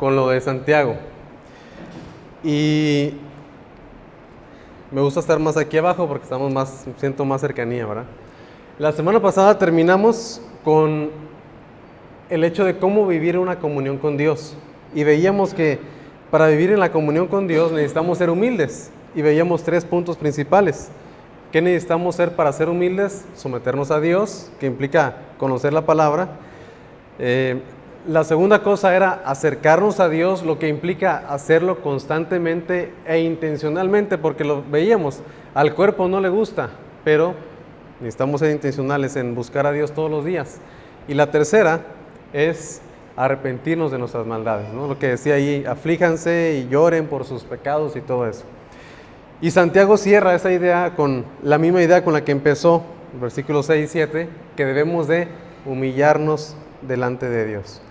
con lo de Santiago. Y me gusta estar más aquí abajo porque siento más cercanía, ¿verdad? La semana pasada terminamos con el hecho de cómo vivir una comunión con Dios. Y veíamos que para vivir en la comunión con Dios necesitamos ser humildes. Y veíamos 3 puntos principales. ¿Qué necesitamos ser para ser humildes? Someternos a Dios, que implica conocer la palabra. La segunda cosa era acercarnos a Dios, lo que implica hacerlo constantemente e intencionalmente, porque lo veíamos, al cuerpo no le gusta, pero necesitamos ser intencionales en buscar a Dios todos los días. Y la tercera es arrepentirnos de nuestras maldades, ¿no? Lo que decía ahí, aflíjanse y lloren por sus pecados y todo eso. Y Santiago cierra esa idea con la misma idea con la que empezó, versículos 6 y 7, que debemos de humillarnos delante de Dios.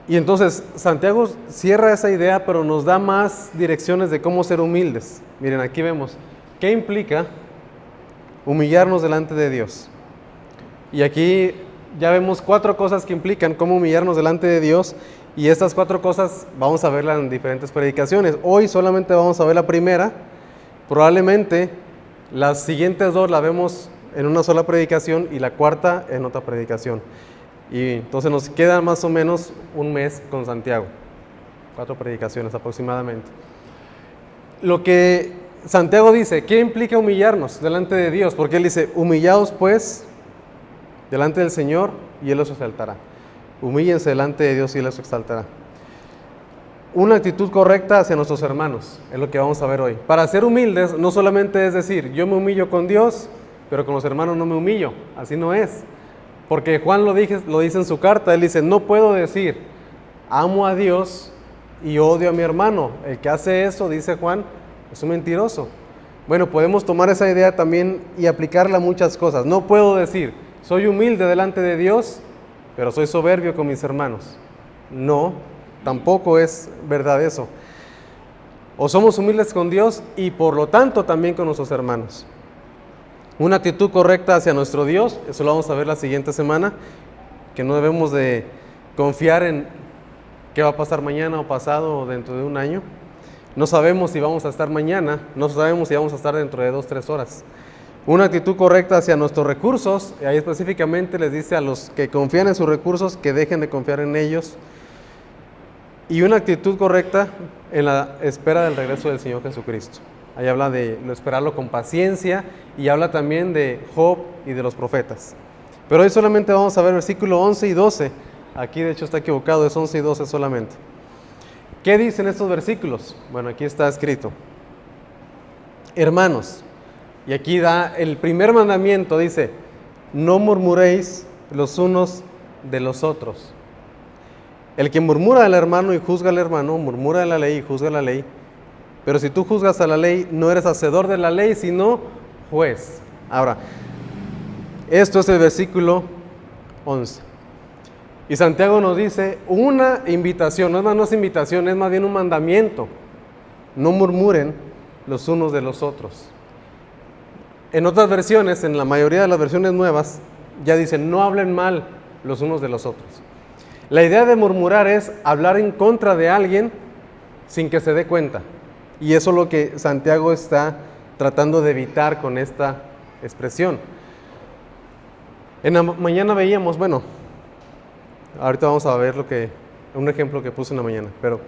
Y entonces Santiago cierra esa idea, pero nos da más direcciones de cómo ser humildes. Miren, aquí vemos, ¿qué implica humillarnos delante de Dios? Y aquí ya vemos 4 cosas que implican cómo humillarnos delante de Dios, y estas 4 cosas vamos a verlas en diferentes predicaciones. Hoy solamente vamos a ver la primera, probablemente las siguientes 2 las vemos en una sola predicación y la cuarta en otra predicación. Y entonces nos queda más o menos un mes con Santiago, 4 predicaciones aproximadamente. Lo que Santiago dice, ¿qué implica humillarnos delante de Dios? Porque él dice, humillaos pues delante del Señor y Él os exaltará. Humíllense delante de Dios y Él os exaltará. Una actitud correcta hacia nuestros hermanos, es lo que vamos a ver hoy. Para ser humildes, no solamente es decir, yo me humillo con Dios, pero con los hermanos no me humillo. Así no es. Porque Juan lo dice en su carta, él dice, no puedo decir, amo a Dios y odio a mi hermano. El que hace eso, dice Juan, es un mentiroso. Bueno, podemos tomar esa idea también y aplicarla a muchas cosas. No puedo decir, soy humilde delante de Dios, pero soy soberbio con mis hermanos. No, tampoco es verdad eso. O somos humildes con Dios y por lo tanto también con nuestros hermanos. Una actitud correcta hacia nuestro Dios, eso lo vamos a ver la siguiente semana, que no debemos de confiar en qué va a pasar mañana o pasado o dentro de un año. No sabemos si vamos a estar mañana, no sabemos si vamos a estar dentro de 2-3 horas. Una actitud correcta hacia nuestros recursos, y ahí específicamente les dice a los que confían en sus recursos que dejen de confiar en ellos. Y una actitud correcta en la espera del regreso del Señor Jesucristo. Ahí habla de esperarlo con paciencia y habla también de Job y de los profetas. Pero hoy solamente vamos a ver versículos 11 y 12. Aquí de hecho está equivocado, es 11 y 12 solamente. ¿Qué dicen estos versículos? Bueno, aquí está escrito. Hermanos, y aquí da el primer mandamiento, dice, no murmuréis los unos de los otros. El que murmura al hermano y juzga al hermano, murmura de la ley y juzga la ley. Pero si tú juzgas a la ley, no eres hacedor de la ley, sino juez. Ahora, esto es el versículo 11. Y Santiago nos dice una invitación, no es invitación, es más bien un mandamiento. No murmuren los unos de los otros. En otras versiones, en la mayoría de las versiones nuevas, ya dicen no hablen mal los unos de los otros. La idea de murmurar es hablar en contra de alguien sin que se dé cuenta. Y eso es lo que Santiago está tratando de evitar con esta expresión. En la mañana veíamos, bueno, ahorita vamos a ver un ejemplo que puse en la mañana, pero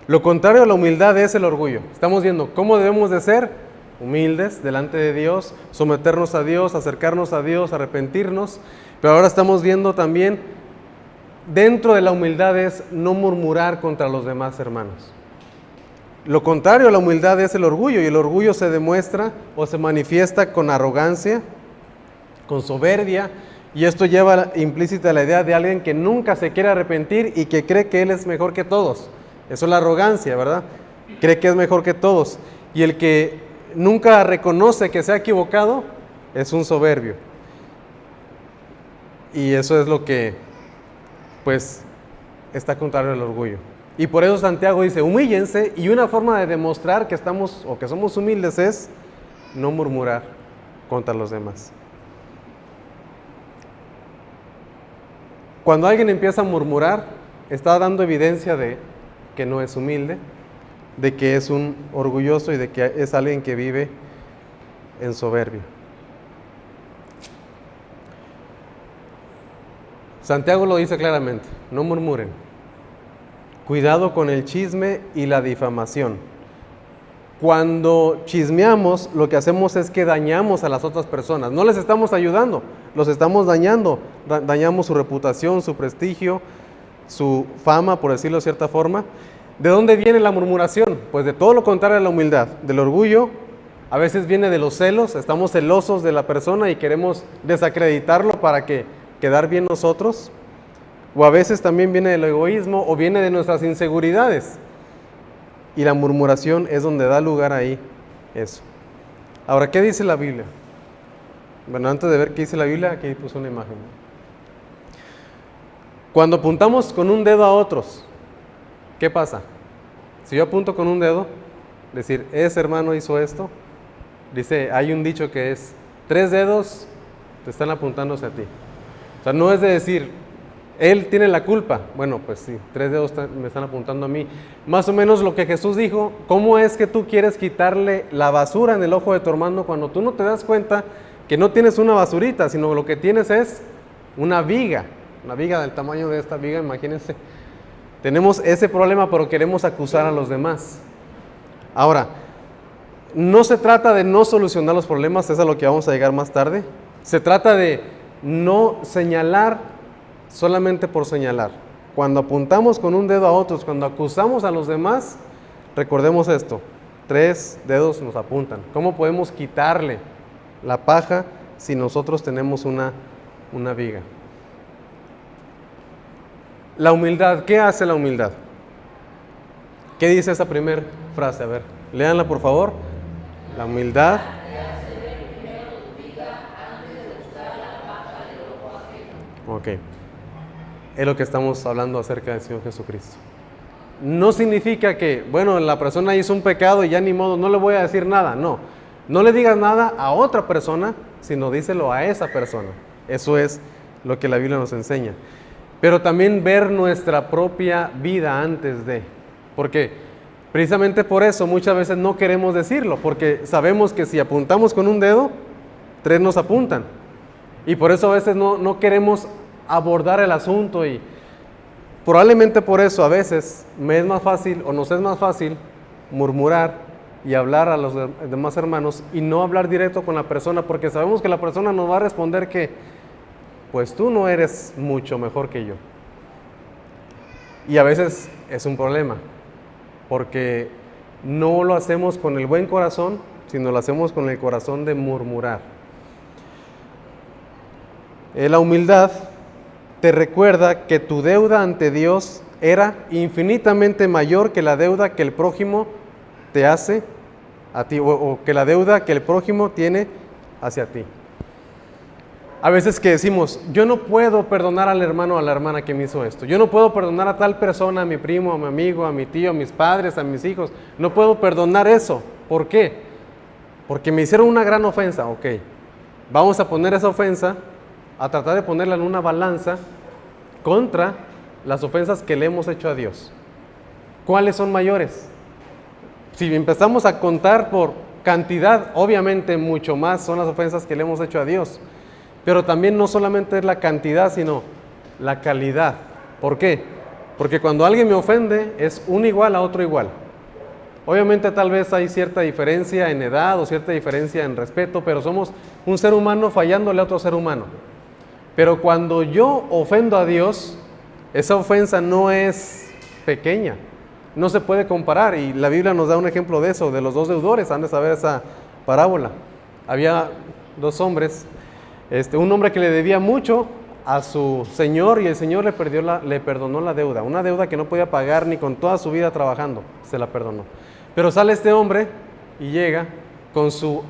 lo contrario a la humildad es el orgullo. Estamos viendo cómo debemos de ser humildes delante de Dios, someternos a Dios, acercarnos a Dios, arrepentirnos, pero ahora estamos viendo también dentro de la humildad es no murmurar contra los demás hermanos. Lo contrario a la humildad es el orgullo, y el orgullo se demuestra o se manifiesta con arrogancia, con soberbia, y esto lleva implícita la idea de alguien que nunca se quiere arrepentir y que cree que él es mejor que todos. Eso es la arrogancia, ¿verdad? Cree que es mejor que todos. Y el que nunca reconoce que se ha equivocado es un soberbio. Y eso es lo que, pues, está contrario al orgullo. Y por eso Santiago dice, humíllense, y una forma de demostrar que estamos o que somos humildes es no murmurar contra los demás. Cuando alguien empieza a murmurar, está dando evidencia de que no es humilde, de que es un orgulloso y de que es alguien que vive en soberbia. Santiago lo dice claramente, no murmuren. Cuidado con el chisme y la difamación. Cuando chismeamos, lo que hacemos es que dañamos a las otras personas. No les estamos ayudando, los estamos dañando. Dañamos su reputación, su prestigio, su fama, por decirlo de cierta forma. ¿De dónde viene la murmuración? Pues de todo lo contrario a la humildad, del orgullo. A veces viene de los celos, estamos celosos de la persona y queremos desacreditarlo para quedar bien nosotros. O a veces también viene del egoísmo o viene de nuestras inseguridades. Y la murmuración es donde da lugar ahí eso. Ahora, ¿qué dice la Biblia? Bueno, antes de ver qué dice la Biblia, aquí puse una imagen. Cuando apuntamos con un dedo a otros, ¿qué pasa? Si yo apunto con un dedo, decir, ese hermano hizo esto, dice, hay un dicho que es, 3 dedos te están apuntando hacia ti. O sea, no es de decir, él tiene la culpa. Bueno, pues sí, 3 dedos me están apuntando a mí. Más o menos lo que Jesús dijo, ¿cómo es que tú quieres quitarle la basura en el ojo de tu hermano cuando tú no te das cuenta que no tienes una basurita, sino lo que tienes es una viga del tamaño de esta viga, imagínense. Tenemos ese problema, pero queremos acusar a los demás. Ahora, no se trata de no solucionar los problemas, eso es a lo que vamos a llegar más tarde. Se trata de no señalar solamente por señalar. Cuando apuntamos con un dedo a otros, cuando acusamos a los demás, recordemos esto, 3 dedos nos apuntan. ¿Cómo podemos quitarle la paja si nosotros tenemos una viga? La humildad, ¿qué hace la humildad? ¿Qué dice esa primera frase? A ver, léanla por favor. La humildad. Ok. Es lo que estamos hablando acerca del Señor Jesucristo. No significa que, bueno, la persona hizo un pecado y ya ni modo, no le voy a decir nada. No, no le digas nada a otra persona, sino díselo a esa persona. Eso es lo que la Biblia nos enseña. Pero también ver nuestra propia vida antes de. Porque precisamente por eso muchas veces no queremos decirlo, porque sabemos que si apuntamos con un dedo, 3 nos apuntan. Y por eso a veces no queremos abordar el asunto y probablemente por eso a veces me es más fácil o nos es más fácil murmurar y hablar a los demás hermanos y no hablar directo con la persona, porque sabemos que la persona nos va a responder que pues tú no eres mucho mejor que yo. Y a veces es un problema, porque no lo hacemos con el buen corazón, sino lo hacemos con el corazón de murmurar. La humildad te recuerda que tu deuda ante Dios era infinitamente mayor que la deuda que el prójimo te hace a ti, o que la deuda que el prójimo tiene hacia ti. A veces que decimos, yo no puedo perdonar al hermano o a la hermana que me hizo esto. Yo no puedo perdonar a tal persona, a mi primo, a mi amigo, a mi tío, a mis padres, a mis hijos. No puedo perdonar eso. ¿Por qué? Porque me hicieron una gran ofensa. Ok, vamos a poner esa ofensa, a tratar de ponerla en una balanza contra las ofensas que le hemos hecho a Dios. ¿Cuáles son mayores? Si empezamos a contar por cantidad, obviamente mucho más son las ofensas que le hemos hecho a Dios. Pero también no solamente es la cantidad, sino la calidad. ¿Por qué? Porque cuando alguien me ofende, es un igual a otro igual. Obviamente tal vez hay cierta diferencia en edad o cierta diferencia en respeto, pero somos un ser humano fallándole a otro ser humano. Pero cuando yo ofendo a Dios, esa ofensa no es pequeña, no se puede comparar. Y la Biblia nos da un ejemplo de eso, de los 2 deudores. Han de saber esa parábola. Había 2 hombres, un hombre que le debía mucho a su señor y el señor le perdonó la deuda, una deuda que no podía pagar ni con toda su vida trabajando, se la perdonó. Pero sale este hombre y llega con su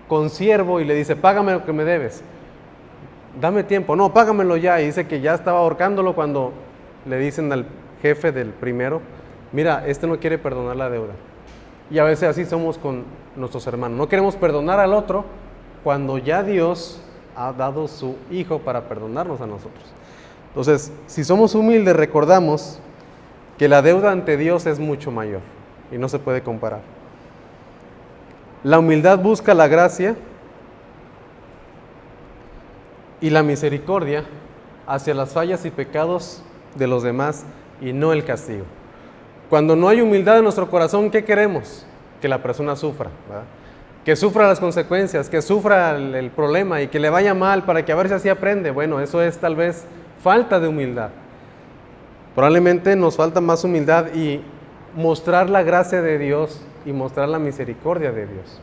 consiervo y le dice, págame lo que me debes. Dame tiempo, no, págamelo ya. Y dice que ya estaba ahorcándolo cuando le dicen al jefe del primero, mira, no quiere perdonar la deuda. Y a veces así somos con nuestros hermanos. No queremos perdonar al otro cuando ya Dios ha dado su Hijo para perdonarnos a nosotros. Entonces, si somos humildes, recordamos que la deuda ante Dios es mucho mayor y no se puede comparar. La humildad busca la gracia y la misericordia hacia las fallas y pecados de los demás y no el castigo. Cuando no hay humildad en nuestro corazón, ¿qué queremos? Que la persona sufra, ¿verdad? Que sufra las consecuencias, que sufra el problema y que le vaya mal para que a ver si así aprende. Bueno, eso es tal vez falta de humildad. Probablemente nos falta más humildad y mostrar la gracia de Dios y mostrar la misericordia de Dios.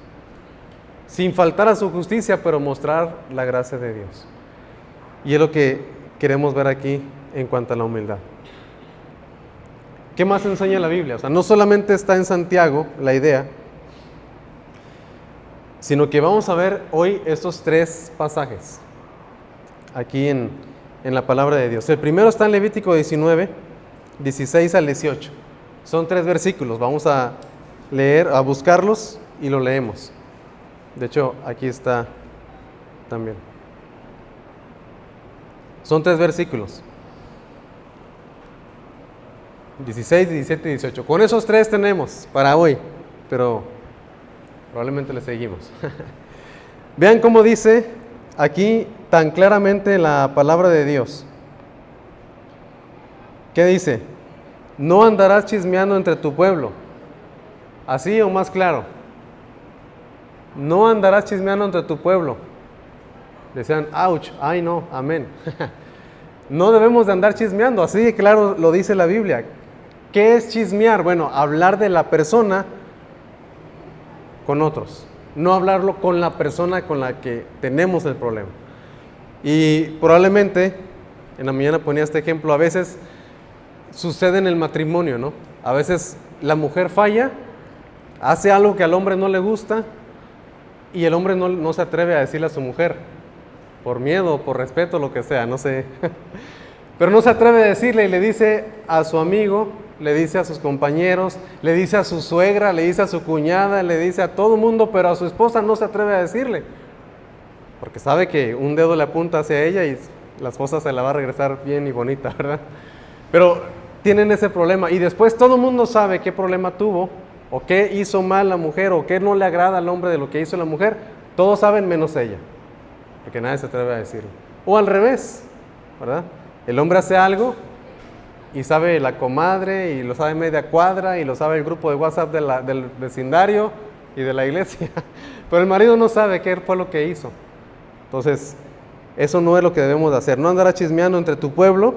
Sin faltar a su justicia, pero mostrar la gracia de Dios. Y es lo que queremos ver aquí en cuanto a la humildad. ¿Qué más enseña la Biblia? O sea, no solamente está en Santiago la idea, sino que vamos a ver hoy estos 3 pasajes aquí en la palabra de Dios. El primero está en Levítico 19, 16 al 18. Son 3 versículos. Vamos a leer, a buscarlos y lo leemos. De hecho, aquí está también. Son 3 versículos. 16, 17 y 18. Con esos 3 tenemos para hoy, pero probablemente le seguimos. Vean cómo dice aquí tan claramente la palabra de Dios. ¿Qué dice? No andarás chismeando entre tu pueblo. ¿Así o más claro? No andarás chismeando entre tu pueblo. Decían, ouch, ay no, amén. No debemos de andar chismeando, así de claro lo dice la Biblia. ¿Qué es chismear? Bueno, hablar de la persona con otros, no hablarlo con la persona con la que tenemos el problema. Y probablemente, en la mañana ponía este ejemplo, a veces sucede en el matrimonio, ¿no? A veces la mujer falla, hace algo que al hombre no le gusta y el hombre no se atreve a decirle a su mujer, por miedo, por respeto, lo que sea, no sé. Pero no se atreve a decirle y le dice a su amigo, le dice a sus compañeros, le dice a su suegra, le dice a su cuñada, le dice a todo mundo, pero a su esposa no se atreve a decirle. Porque sabe que un dedo le apunta hacia ella y la esposa se la va a regresar bien y bonita, ¿verdad? Pero tienen ese problema y después todo el mundo sabe qué problema tuvo o qué hizo mal la mujer o qué no le agrada al hombre de lo que hizo la mujer. Todos saben menos ella, porque nadie se atreve a decirlo. O al revés, ¿verdad? El hombre hace algo y sabe la comadre y lo sabe media cuadra y lo sabe el grupo de WhatsApp del vecindario y de la iglesia. Pero el marido no sabe qué fue lo que hizo. Entonces, eso no es lo que debemos de hacer. No andar chismeando entre tu pueblo.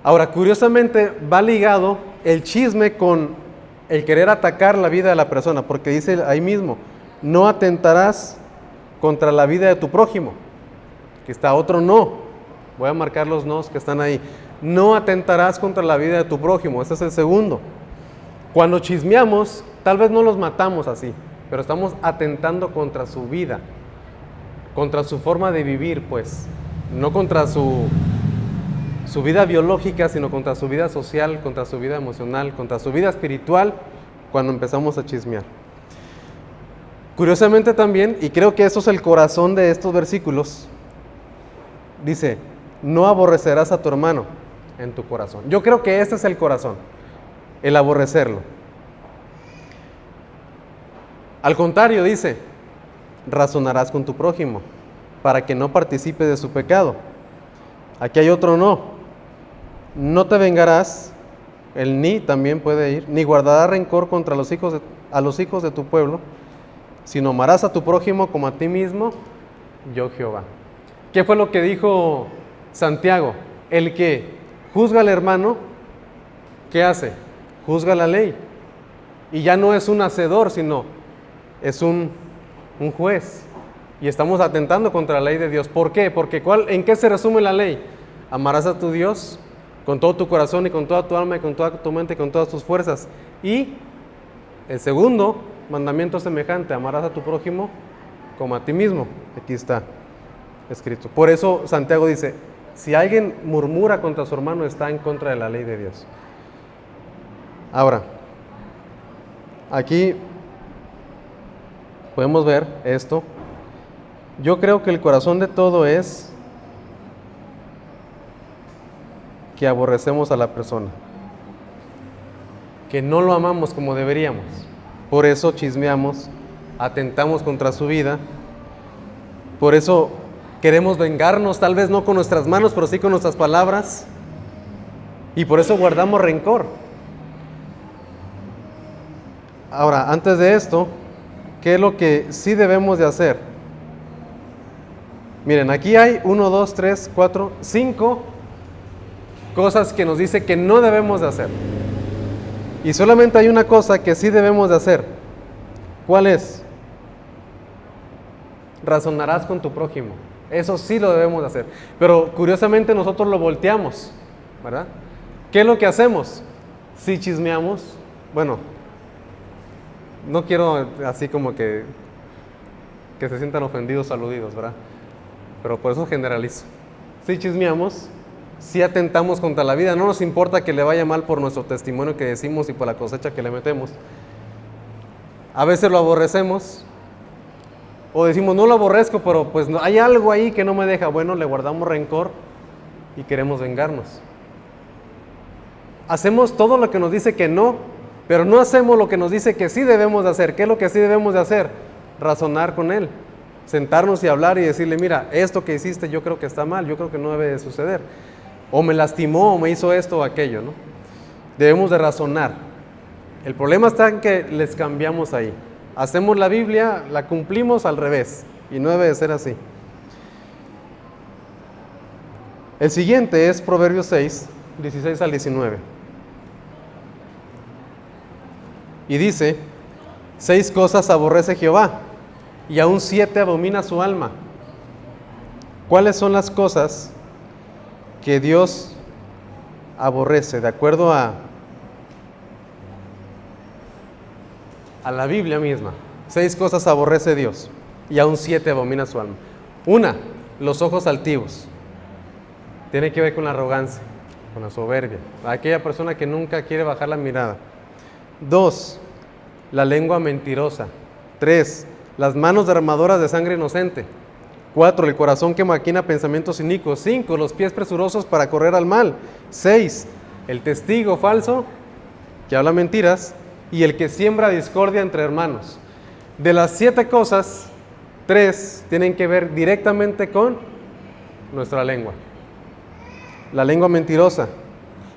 Ahora, curiosamente, va ligado el chisme con el querer atacar la vida de la persona, porque dice ahí mismo, no atentarás contra la vida de tu prójimo. Que está otro no. Voy a marcar los nos que están ahí. No atentarás contra la vida de tu prójimo. Ese es el segundo. Cuando chismeamos, tal vez no los matamos así, pero estamos atentando contra su vida, contra su forma de vivir, pues. No contra su vida biológica, sino contra su vida social, contra su vida emocional, contra su vida espiritual, cuando empezamos a chismear. Curiosamente también, y creo que eso es el corazón de estos versículos, dice, no aborrecerás a tu hermano en tu corazón. Yo creo que este es el corazón, el aborrecerlo. Al contrario, dice, razonarás con tu prójimo para que no participe de su pecado. Aquí hay otro no. No te vengarás, el ni también puede ir, ni guardarás rencor contra los hijos de tu pueblo, sino amarás a tu prójimo como a ti mismo, yo Jehová. ¿Qué fue lo que dijo Santiago? El que juzga al hermano, ¿qué hace? Juzga la ley. Y ya no es un hacedor, sino es un juez. Y estamos atentando contra la ley de Dios. ¿Por qué? Porque ¿en qué se resume la ley? Amarás a tu Dios con todo tu corazón y con toda tu alma y con toda tu mente y con todas tus fuerzas. Y el segundo mandamiento semejante, amarás a tu prójimo como a ti mismo. Aquí está escrito. Por eso Santiago dice, si alguien murmura contra su hermano, está en contra de la ley de Dios. Ahora, aquí podemos ver esto. Yo creo que el corazón de todo es que aborrecemos a la persona. que no lo amamos como deberíamos. Por eso chismeamos, atentamos contra su vida. Por eso queremos vengarnos, tal vez no con nuestras manos, pero sí con nuestras palabras. Y por eso guardamos rencor. Ahora, antes de esto, ¿qué es lo que sí debemos de hacer? Miren, aquí hay 1, 2, 3, 4, 5 cosas que nos dice que no debemos de hacer. Y solamente hay una cosa que sí debemos de hacer. ¿Cuál es? Razonarás con tu prójimo. Eso sí lo debemos de hacer. Pero curiosamente nosotros lo volteamos, ¿verdad? ¿Qué es lo que hacemos? Si chismeamos, bueno, no quiero así como que se sientan ofendidos, aludidos, ¿verdad? Pero por eso generalizo. Si chismeamos, si atentamos contra la vida, no nos importa que le vaya mal por nuestro testimonio que decimos y por la cosecha que le metemos. A veces lo aborrecemos, o decimos, no lo aborrezco, pero pues no, hay algo ahí que no me deja. Bueno, le guardamos rencor y queremos vengarnos. Hacemos todo lo que nos dice que no, pero no hacemos lo que nos dice que sí debemos de hacer. ¿Qué es lo que sí debemos de hacer? Razonar con él, sentarnos y hablar y decirle, mira, esto que hiciste yo creo que está mal, yo creo que no debe de suceder. O me lastimó, o me hizo esto o aquello, ¿no? Debemos de razonar. El problema está en que les cambiamos ahí. Hacemos la Biblia, la cumplimos al revés, y no debe de ser así. El siguiente es Proverbios 6, 16 al 19. Y dice, 6 cosas aborrece Jehová, y aún 7 abomina su alma. ¿Cuáles son las cosas que Dios aborrece? De acuerdo a la Biblia misma, 6 cosas aborrece Dios, y aún 7 abomina su alma. 1, los ojos altivos. Tiene que ver con la arrogancia, con la soberbia. Aquella persona que nunca quiere bajar la mirada. 2, la lengua mentirosa. 3, las manos derramadoras de sangre inocente. 4, el corazón que maquina pensamientos inicuos. 5, los pies presurosos para correr al mal. 6, el testigo falso que habla mentiras y el que siembra discordia entre hermanos. De las 7 cosas, 3 tienen que ver directamente con nuestra lengua. La lengua mentirosa.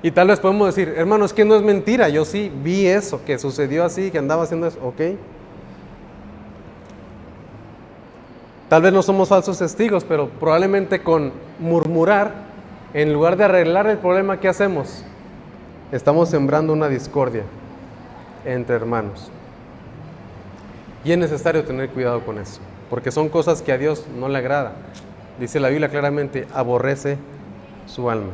Y tal vez podemos decir, hermano, es que no es mentira, yo sí vi eso, que sucedió así, que andaba haciendo eso, ok. Tal vez no somos falsos testigos, pero probablemente con murmurar, en lugar de arreglar el problema, ¿qué hacemos? Estamos sembrando una discordia entre hermanos. Y es necesario tener cuidado con eso, porque son cosas que a Dios no le agrada. Dice la Biblia claramente, aborrece su alma.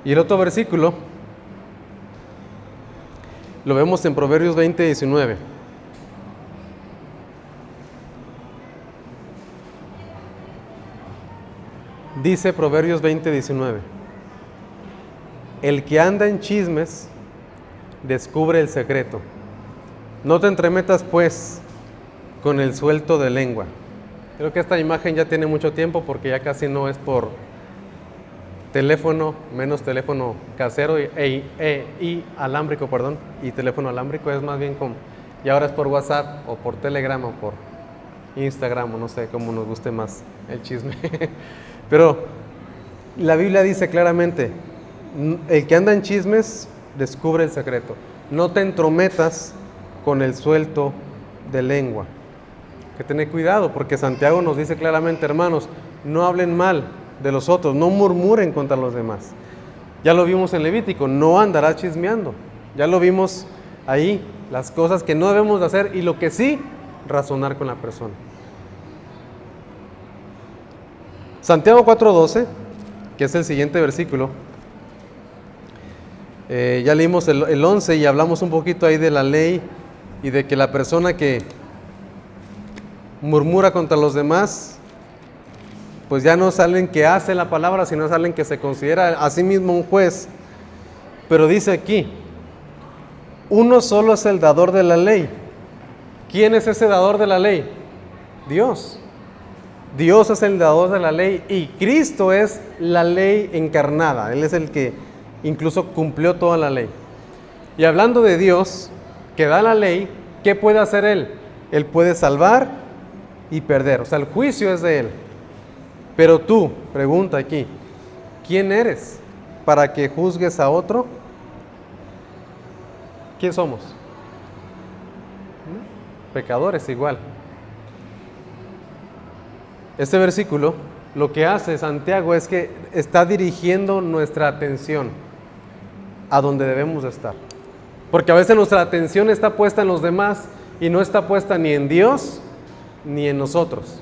Y el otro versículo lo vemos en Proverbios 20, 19. Dice Proverbios 20, 19. El que anda en chismes descubre el secreto. No te entremetas pues con el suelto de lengua. Creo que esta imagen ya tiene mucho tiempo porque ya casi no es por teléfono, menos teléfono casero y alámbrico, perdón, y teléfono alámbrico es más bien como, y ahora es por WhatsApp o por Telegram o por Instagram o no sé cómo nos guste más el chisme. Pero la Biblia dice claramente, el que anda en chismes descubre el secreto. No te entrometas con el suelto de lengua. Hay que tener cuidado porque Santiago nos dice claramente, hermanos, no hablen mal de los otros, no murmuren contra los demás. Ya lo vimos en Levítico, no andarás chismeando. Ya lo vimos ahí, las cosas que no debemos de hacer y lo que sí, razonar con la persona. Santiago 4:12, que es el siguiente versículo. Ya leímos el 11 y hablamos un poquito ahí de la ley y de que la persona que murmura contra los demás, pues ya no es alguien que hace la palabra, sino es alguien que se considera a sí mismo un juez. Pero dice aquí, uno solo es el dador de la ley. ¿Quién es ese dador de la ley? Dios. Dios es el dador de la ley y Cristo es la ley encarnada. Él es el que incluso cumplió toda la ley. Y hablando de Dios, que da la ley, ¿qué puede hacer Él? Él puede salvar y perder. O sea, el juicio es de Él. Pero tú, pregunta aquí, ¿quién eres para que juzgues a otro? ¿Quién somos? Pecadores igual. Este versículo lo que hace Santiago es que está dirigiendo nuestra atención a donde debemos de estar. Porque a veces nuestra atención está puesta en los demás y no está puesta ni en Dios ni en nosotros.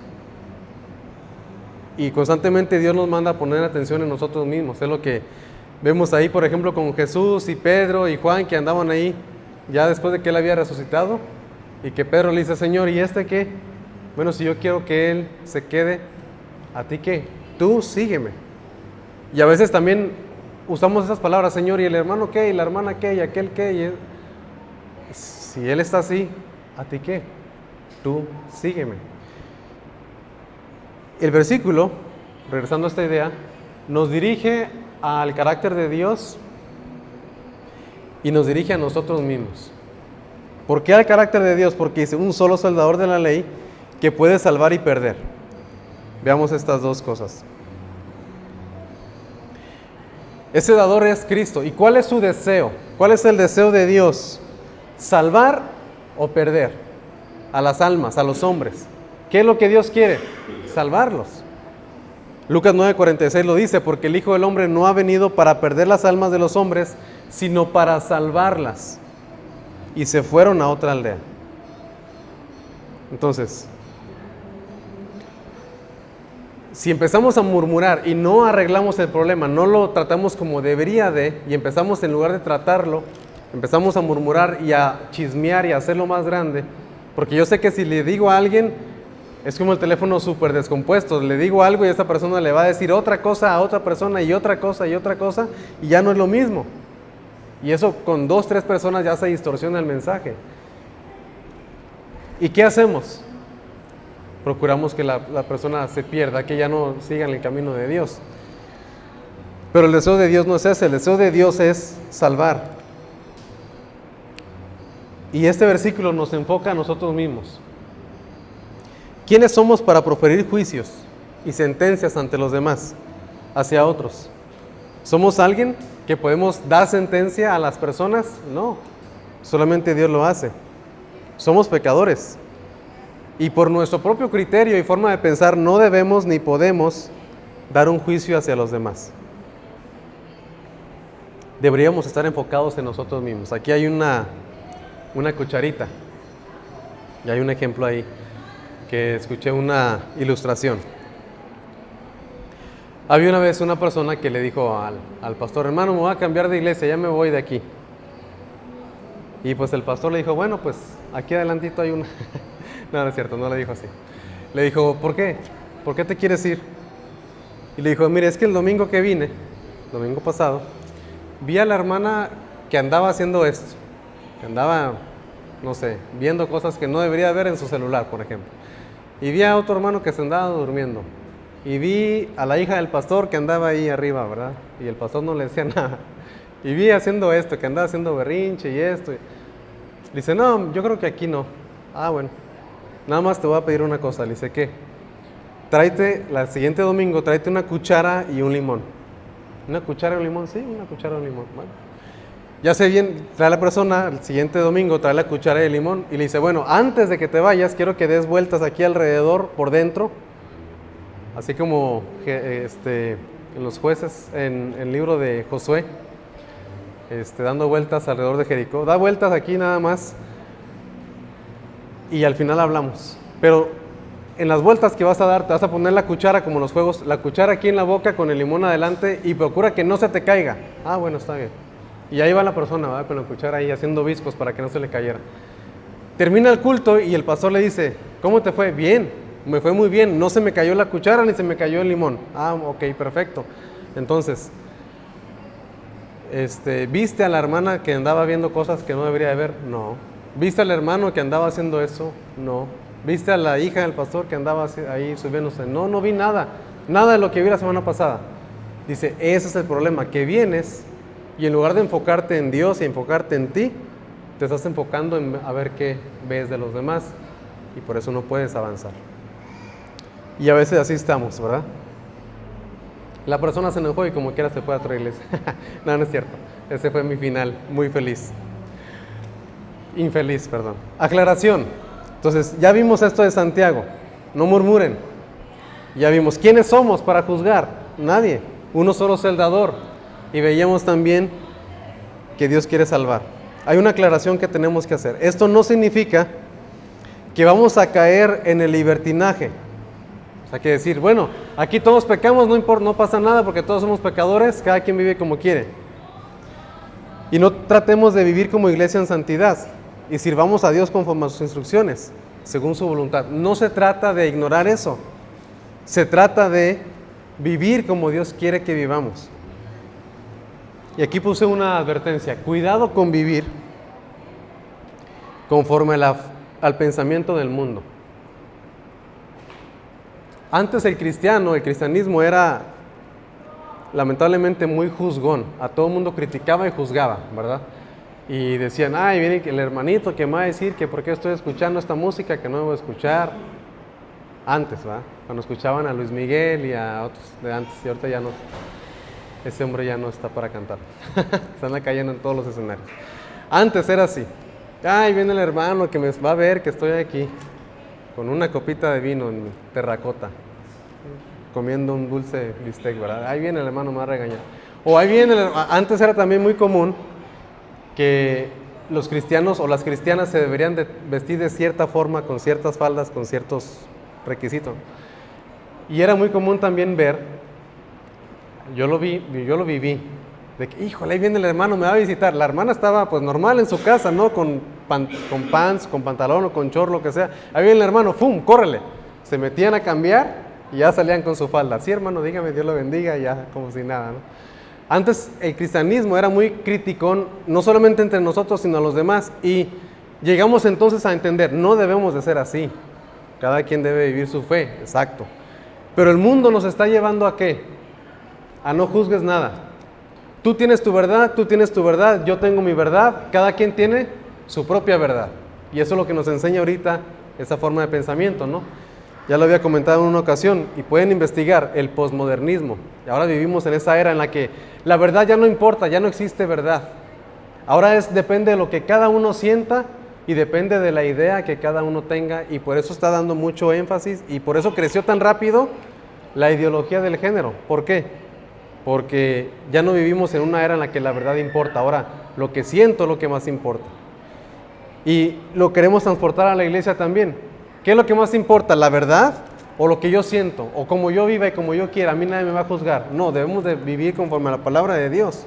Y constantemente Dios nos manda a poner atención en nosotros mismos. Es lo que vemos ahí, por ejemplo, con Jesús y Pedro y Juan, que andaban ahí ya después de que Él había resucitado, y que Pedro le dice, Señor, ¿y este qué? Bueno, si yo quiero que Él se quede, ¿a ti qué? Tú sígueme. Y a veces también usamos esas palabras, Señor, ¿y el hermano qué? ¿Y la hermana qué? ¿Y aquel qué? ¿Y él? Si Él está así, ¿a ti qué? Tú sígueme. El versículo, regresando a esta idea, nos dirige al carácter de Dios y nos dirige a nosotros mismos. ¿Por qué al carácter de Dios? Porque es un solo soldador de la ley que puede salvar y perder. Veamos estas dos cosas. Ese dador es Cristo. ¿Y cuál es su deseo? ¿Cuál es el deseo de Dios? ¿Salvar o perder a las almas, a los hombres? ¿Qué es lo que Dios quiere? Salvarlos. Lucas 9:46 lo dice, porque el Hijo del Hombre no ha venido para perder las almas de los hombres, sino para salvarlas. Y se fueron a otra aldea. Entonces, si empezamos a murmurar y no arreglamos el problema, no lo tratamos como debería de, y empezamos en lugar de tratarlo, empezamos a murmurar y a chismear y a hacerlo más grande, porque yo sé que si le digo a alguien, es como el teléfono súper descompuesto, le digo algo y esta persona le va a decir otra cosa a otra persona y otra cosa y otra cosa, y ya no es lo mismo. Y eso con 2, 3 personas ya se distorsiona el mensaje. ¿Y qué hacemos? Procuramos que la persona se pierda, que ya no siga en el camino de Dios. Pero el deseo de Dios no es ese, el deseo de Dios es salvar. Y este versículo nos enfoca a nosotros mismos. ¿Quiénes somos para proferir juicios y sentencias ante los demás, hacia otros? ¿Somos alguien que podemos dar sentencia a las personas? No, solamente Dios lo hace. Somos pecadores. Y por nuestro propio criterio y forma de pensar no debemos ni podemos dar un juicio hacia los demás. Deberíamos estar enfocados en nosotros mismos. Aquí hay una cucharita. Y hay un ejemplo ahí, que escuché una ilustración. Había una vez una persona que le dijo al pastor, hermano, me voy a cambiar de iglesia, ya me voy de aquí. Y pues el pastor le dijo, bueno, pues aquí adelantito hay una... No, no es cierto, no le dijo así. Le dijo, ¿por qué? ¿Por qué te quieres ir? Y le dijo, mire, es que el domingo que vine, domingo pasado, vi a la hermana que andaba haciendo esto, que andaba, no sé, viendo cosas que no debería ver en su celular, por ejemplo. Y vi a otro hermano que se andaba durmiendo. Y vi a la hija del pastor que andaba ahí arriba, ¿verdad? Y el pastor no le decía nada. Y vi haciendo esto, que andaba haciendo berrinche y esto. Dice, no, yo creo que aquí no. Ah, bueno. Nada más te voy a pedir una cosa. Le dice, ¿qué? Tráete, el siguiente domingo, tráete una cuchara y un limón. ¿Una cuchara y un limón? Sí, una cuchara y un limón. Bueno. Ya sé bien, trae la persona, el siguiente domingo trae la cuchara de limón y le dice, bueno, antes de que te vayas, quiero que des vueltas aquí alrededor, por dentro, así como en los jueces, en el libro de Josué, dando vueltas alrededor de Jericó. Da vueltas aquí nada más y al final hablamos. Pero en las vueltas que vas a dar, te vas a poner la cuchara como en los juegos, la cuchara aquí en la boca con el limón adelante y procura que no se te caiga. Ah, bueno, está bien. Y ahí va la persona, ¿verdad? Con la cuchara ahí haciendo viscos para que no se le cayera. Termina el culto y el pastor le dice, ¿cómo te fue? Bien, me fue muy bien, no se me cayó la cuchara ni se me cayó el limón. Ah, ok, perfecto. Entonces, ¿viste a la hermana que andaba viendo cosas que no debería de ver? No. ¿Viste al hermano que andaba haciendo eso? No. ¿Viste a la hija del pastor que andaba ahí subiéndose? No, no vi nada. Nada de lo que vi la semana pasada. Dice, ese es el problema, que vienes Y en lugar de enfocarte en Dios y enfocarte en ti, te estás enfocando en a ver qué ves de los demás y por eso no puedes avanzar. Y a veces así estamos, ¿verdad? La persona se enojó y como quiera se fue a otra iglesia. No, no es cierto. Ese fue mi final, muy feliz. Infeliz, perdón. Aclaración. Entonces, ya vimos esto de Santiago. No murmuren. Ya vimos quiénes somos para juzgar. Nadie. Uno solo es el dador. Y veíamos también que Dios quiere salvar. Hay una aclaración que tenemos que hacer. Esto no significa que vamos a caer en el libertinaje. O sea, que decir, bueno, aquí todos pecamos, no importa, no pasa nada porque todos somos pecadores, cada quien vive como quiere. Y no tratemos de vivir como iglesia en santidad y sirvamos a Dios conforme a sus instrucciones, según su voluntad. No se trata de ignorar eso, se trata de vivir como Dios quiere que vivamos. Y aquí puse una advertencia, cuidado con vivir conforme al pensamiento del mundo. Antes el cristianismo era lamentablemente muy juzgón, a todo el mundo criticaba y juzgaba, ¿verdad? Y decían, ay, viene el hermanito que me va a decir que por qué estoy escuchando esta música que no debo escuchar. Antes, ¿verdad? Cuando escuchaban a Luis Miguel y a otros de antes, y ahorita ya no, ese hombre ya no está para cantar, están cayendo en todos los escenarios. Antes era así, ay, viene el hermano que me va a ver que estoy aquí, con una copita de vino en terracota, comiendo un dulce bistec, ¿verdad? Ahí viene el hermano, me va a regañar. O ahí viene, antes era también muy común que los cristianos o las cristianas se deberían de vestir de cierta forma, con ciertas faldas, con ciertos requisitos. Y era muy común también ver, yo lo viví, de que, híjole, ahí viene el hermano, me va a visitar. La hermana estaba pues normal en su casa, ¿no? Con pants, con pantalón o con short, lo que sea. Ahí viene el hermano, ¡fum!, córrele. Se metían a cambiar y ya salían con su falda. Sí, hermano, dígame, Dios lo bendiga, y ya como si nada, ¿no? Antes el cristianismo era muy criticón, no solamente entre nosotros, sino a los demás. Y llegamos entonces a entender, no debemos de ser así. Cada quien debe vivir su fe, exacto. Pero el mundo nos está llevando ¿a qué? A no juzgues nada. Tú tienes tu verdad, yo tengo mi verdad, cada quien tiene su propia verdad. Y eso es lo que nos enseña ahorita esa forma de pensamiento, ¿no? Ya lo había comentado en una ocasión y pueden investigar el posmodernismo. Y ahora vivimos en esa era en la que la verdad ya no importa, ya no existe verdad. Ahora depende de lo que cada uno sienta y depende de la idea que cada uno tenga, y por eso está dando mucho énfasis y por eso creció tan rápido la ideología del género. ¿Por qué? Porque ya no vivimos en una era en la que la verdad importa. Ahora, lo que siento es lo que más importa. Y lo queremos transportar a la iglesia también. ¿Qué es lo que más importa? ¿La verdad o lo que yo siento? O como yo viva y como yo quiera, a mí nadie me va a juzgar. No, debemos de vivir conforme a la palabra de Dios.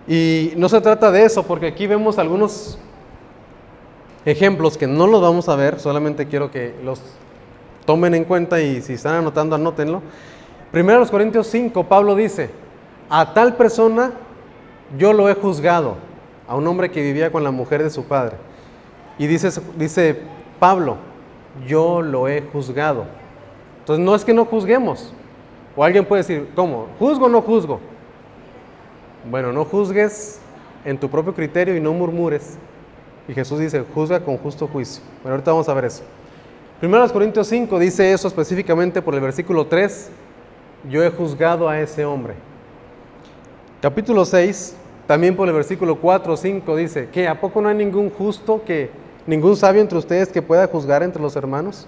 Y no se trata de eso, porque aquí vemos algunos ejemplos que no los vamos a ver, solamente quiero que los tomen en cuenta y si están anotando, anótenlo. 1 Corintios 5, Pablo dice, a tal persona yo lo he juzgado, a un hombre que vivía con la mujer de su padre. Y dice Pablo, yo lo he juzgado. Entonces no es que no juzguemos. O alguien puede decir, ¿cómo? ¿Juzgo o no juzgo? Bueno, no juzgues en tu propio criterio y no murmures. Y Jesús dice, juzga con justo juicio. Bueno, ahorita vamos a ver eso. 1 Corintios 5 dice eso específicamente por el versículo 3, yo he juzgado a ese hombre. Capítulo 6, también por el versículo 4 o 5 dice, ¿qué? ¿A poco no hay ningún justo, ningún sabio entre ustedes que pueda juzgar entre los hermanos?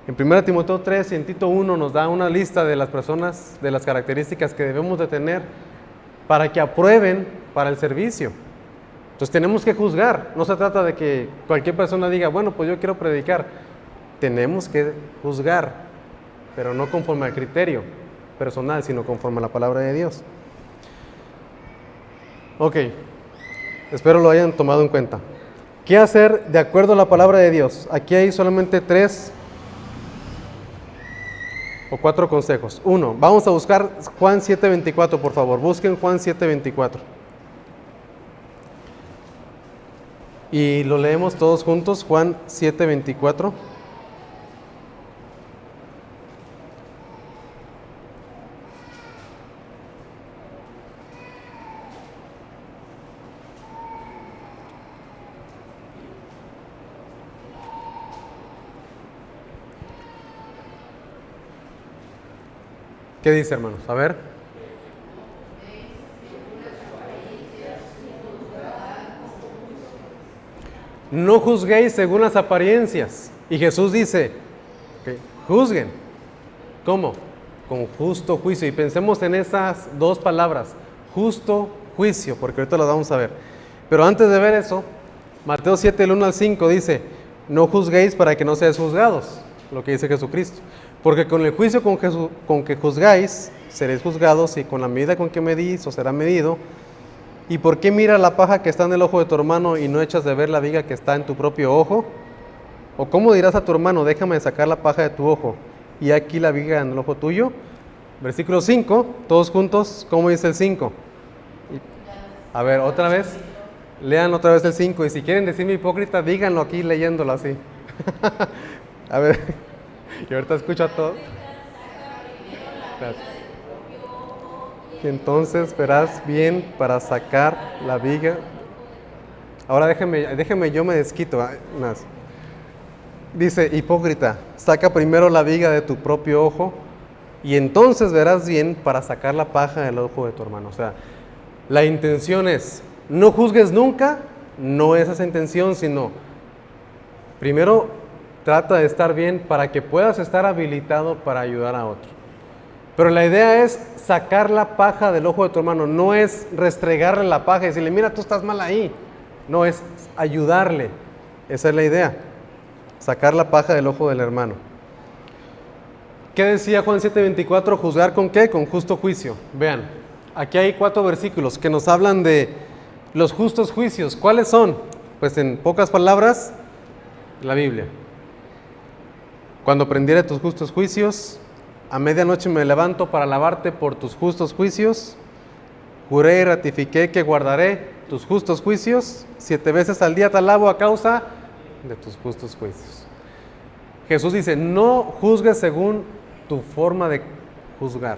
En 1 Timoteo 3 y en Tito 1 nos da una lista de las personas, de las características que debemos de tener para que aprueben para el servicio. Entonces tenemos que juzgar, no se trata de que cualquier persona diga, bueno, pues yo quiero predicar. Tenemos que juzgar, pero no conforme al criterio personal, sino conforme a la palabra de Dios. Ok, espero lo hayan tomado en cuenta. ¿Qué hacer de acuerdo a la palabra de Dios? Aquí hay solamente 3 o 4 consejos. 1, vamos a buscar Juan 7:24, por favor. Busquen Juan 7:24. Y lo leemos todos juntos, Juan 7:24. ¿Qué dice, hermanos? A ver. No juzguéis según las apariencias. Y Jesús dice, okay, juzguen. ¿Cómo? Con justo juicio. Y pensemos en esas dos palabras, justo juicio, porque ahorita lo vamos a ver. Pero antes de ver eso, Mateo 7, el 1 al 5 dice, no juzguéis para que no seáis juzgados, lo que dice Jesucristo. Porque con el juicio con que juzgáis, seréis juzgados, y con la medida con que medís, os será medido. ¿Y por qué mira la paja que está en el ojo de tu hermano y no echas de ver la viga que está en tu propio ojo? ¿O cómo dirás a tu hermano, déjame sacar la paja de tu ojo, y aquí la viga en el ojo tuyo? Versículo 5, todos juntos, ¿cómo dice el 5? A ver, otra vez, lean otra vez el 5, y si quieren decirme hipócrita, díganlo aquí leyéndolo así. A ver, y ahorita escucho a todos. Gracias. Y entonces verás bien para sacar la viga. Ahora déjeme yo me desquito más. Dice, hipócrita, saca primero la viga de tu propio ojo, y entonces verás bien para sacar la paja del ojo de tu hermano. O sea, la intención es, no juzgues nunca, no es esa intención, sino, primero trata de estar bien para que puedas estar habilitado para ayudar a otro. Pero la idea es sacar la paja del ojo de tu hermano, no es restregarle la paja y decirle, mira, tú estás mal ahí. No, es ayudarle. Esa es la idea, sacar la paja del ojo del hermano. ¿Qué decía Juan 7:24? ¿Juzgar con qué? Con justo juicio. Vean, aquí hay 4 versículos que nos hablan de los justos juicios. ¿Cuáles son? Pues en pocas palabras, la Biblia. Cuando prendiere tus justos juicios, a medianoche me levanto para alabarte por tus justos juicios. Juré y ratifiqué que guardaré tus justos juicios. 7 veces al día te alabo a causa de tus justos juicios. Jesús dice, no juzgues según tu forma de juzgar.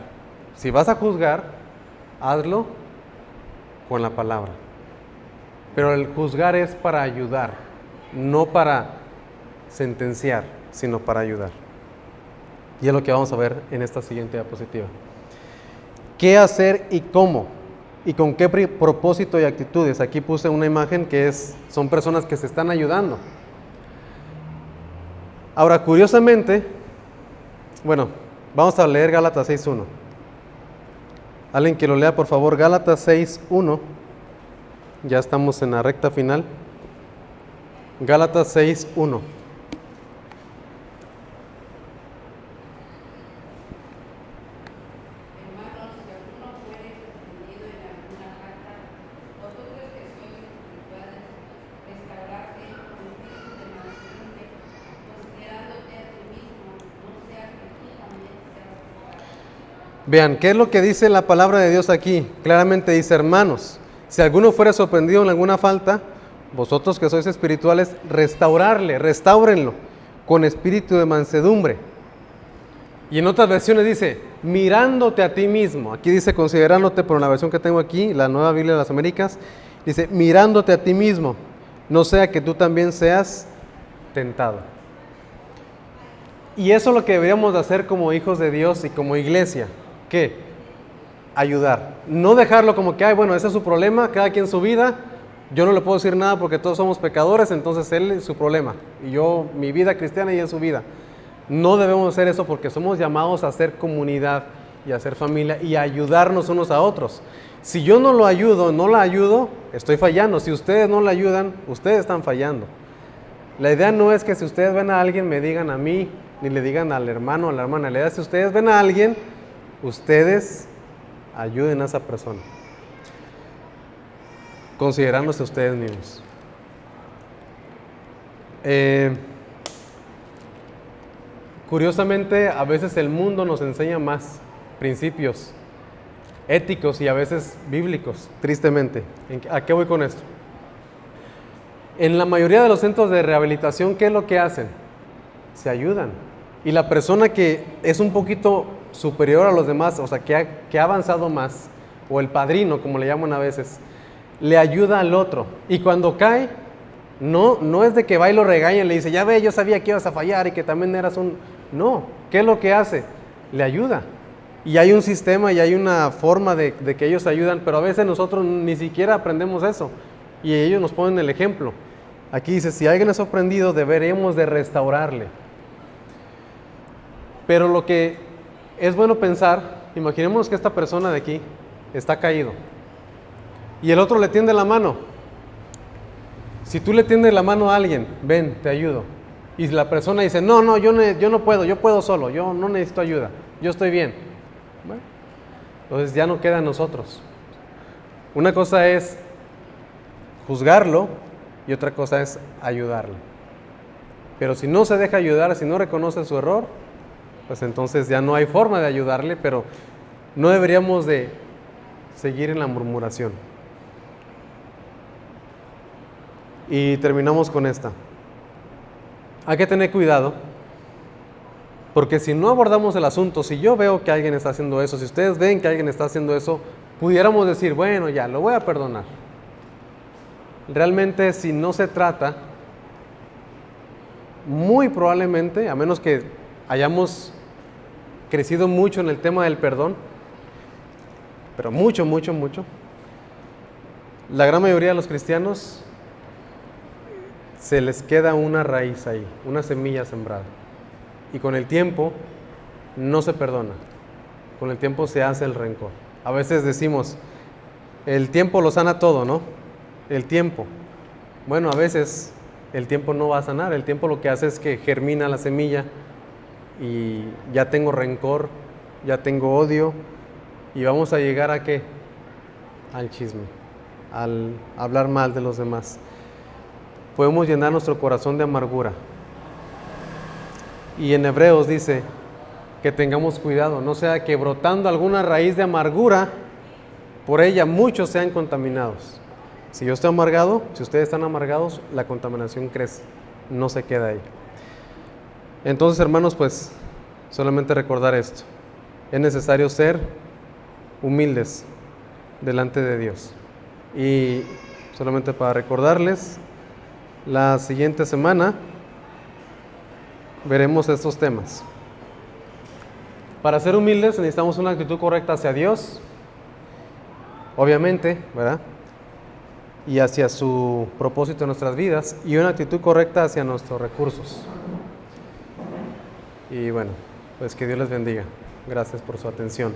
Si vas a juzgar, hazlo con la palabra. Pero el juzgar es para ayudar, no para sentenciar, sino para ayudar. Y es lo que vamos a ver en esta siguiente diapositiva. ¿Qué hacer y cómo? ¿Y con qué propósito y actitudes? Aquí puse una imagen que son personas que se están ayudando. Ahora, curiosamente, bueno, vamos a leer Gálatas 6:1. Alguien que lo lea, por favor, Gálatas 6:1. Ya estamos en la recta final. Gálatas 6:1. Vean, ¿qué es lo que dice la palabra de Dios aquí? Claramente dice, hermanos, si alguno fuera sorprendido en alguna falta, vosotros que sois espirituales, restáurenlo con espíritu de mansedumbre. Y en otras versiones dice, mirándote a ti mismo. Aquí dice considerándote, pero en la versión que tengo aquí, la Nueva Biblia de las Américas, dice, mirándote a ti mismo, no sea que tú también seas tentado. Y eso es lo que deberíamos de hacer como hijos de Dios y como iglesia. ¿Qué? Ayudar. No dejarlo como que, ay, bueno, ese es su problema, cada quien su vida. Yo no le puedo decir nada porque todos somos pecadores, entonces él es su problema. Y yo, mi vida cristiana y él su vida. No debemos hacer eso porque somos llamados a hacer comunidad y a hacer familia y a ayudarnos unos a otros. Si yo no lo ayudo, no la ayudo, estoy fallando. Si ustedes no la ayudan, ustedes están fallando. La idea no es que si ustedes ven a alguien me digan a mí, ni le digan al hermano o a la hermana. La idea es que si ustedes ven a alguien, ustedes ayuden a esa persona, considerándose ustedes mismos. Curiosamente, a veces el mundo nos enseña más principios éticos y a veces bíblicos, tristemente. ¿A qué voy con esto? En la mayoría de los centros de rehabilitación, ¿qué es lo que hacen? Se ayudan. Y la persona que es un poquito superior a los demás, o sea, que ha avanzado más, o el padrino, como le llaman a veces, le ayuda al otro. Y cuando cae, no es de que va y lo regaña y le dice, ya ve, yo sabía que ibas a fallar y que también eras un... No, ¿qué es lo que hace? Le ayuda. Y hay un sistema y hay una forma de que ellos ayudan, pero a veces nosotros ni siquiera aprendemos eso. Y ellos nos ponen el ejemplo. Aquí dice, si alguien es ofendido, deberemos de restaurarle. Pero lo que es bueno pensar, imaginemos que esta persona de aquí está caído. Y el otro le tiende la mano. Si tú le tiendes la mano a alguien, ven, te ayudo. Y la persona dice, no, yo no puedo, yo puedo solo, yo no necesito ayuda, yo estoy bien. Bueno, entonces ya no queda en nosotros. Una cosa es juzgarlo y otra cosa es ayudarle. Pero si no se deja ayudar, si no reconoce su error, pues entonces ya no hay forma de ayudarle, pero no deberíamos de seguir en la murmuración. Y terminamos con esta. Hay que tener cuidado, porque si no abordamos el asunto, si yo veo que alguien está haciendo eso, si ustedes ven que alguien está haciendo eso, pudiéramos decir, bueno, ya, lo voy a perdonar. Realmente, si no se trata, muy probablemente, a menos que hayamos crecido mucho en el tema del perdón, pero mucho, la gran mayoría de los cristianos se les queda una raíz ahí, una semilla sembrada. Y con el tiempo no se perdona, con el tiempo se hace el rencor. A veces decimos, el tiempo lo sana todo, ¿no? El tiempo. Bueno, a veces el tiempo no va a sanar, el tiempo lo que hace es que germina la semilla y ya tengo rencor, ya tengo odio y vamos a llegar a ¿qué? Al chisme, al hablar mal de los demás. Podemos llenar nuestro corazón de amargura. Y en Hebreos dice que tengamos cuidado, no sea que brotando alguna raíz de amargura, por ella muchos sean contaminados. Si yo estoy amargado, si ustedes están amargados, la contaminación crece, no se queda ahí. Entonces, hermanos, pues solamente recordar esto. Es necesario ser humildes delante de Dios. Y solamente para recordarles, la siguiente semana veremos estos temas. Para ser humildes necesitamos una actitud correcta hacia Dios, obviamente, ¿verdad? Y hacia su propósito en nuestras vidas, y una actitud correcta hacia nuestros recursos. Y bueno, pues que Dios les bendiga. Gracias por su atención.